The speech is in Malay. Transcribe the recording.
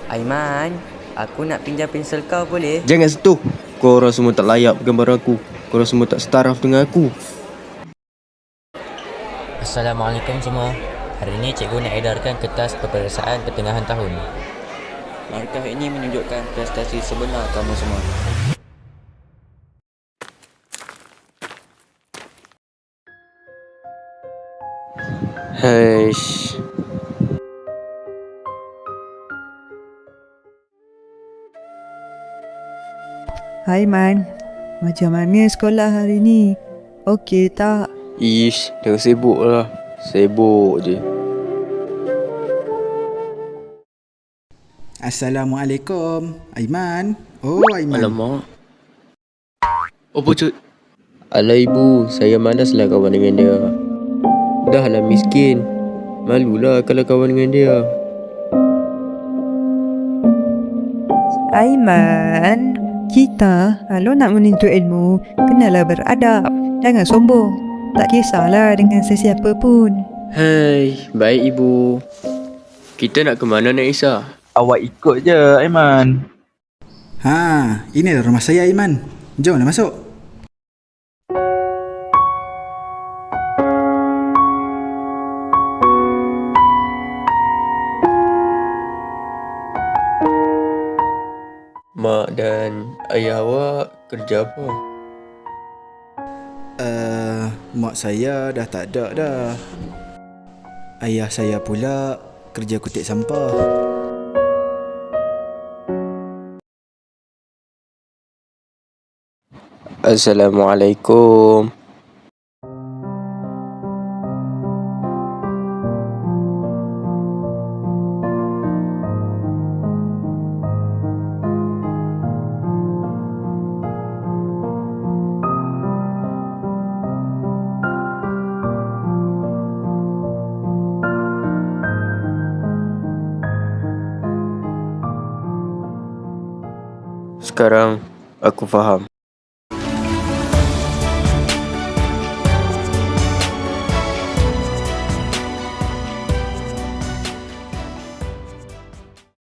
Aiman, aku nak pinjam pensel kau boleh? Jangan sentuh. Korang semua tak layak gambar aku. Korang semua tak setaraf dengan aku. Assalamualaikum semua. Hari ini cikgu nak edarkan kertas peperiksaan pertengahan tahun. Markah ini menunjukkan prestasi sebenar kamu semua. Haish. Hai Man, macam mana sekolah hari ni? Okey tak? Ish, jangan sibuk lah. Sibuk je. Assalamualaikum. Aiman. Oh, Aiman. Alamak. Apa cut? Alah ibu, saya malaslah kawan dengan dia. Dah lah miskin. Malulah kalau kawan dengan dia. Aiman, kita kalau nak menuntut ilmu, kenalah beradab. Jangan sombong. Tak kisahlah dengan sesiapa pun. Hai, baik ibu. Kita nak ke mana Nak Isa? Awak ikut je, Aiman. Ini adalah rumah saya, Aiman. Jomlah masuk. Mak dan ayah awak kerja apa? Mak saya dah tak ada dah. Ayah saya pula kerja kutip sampah. Assalamualaikum. Sekarang aku faham.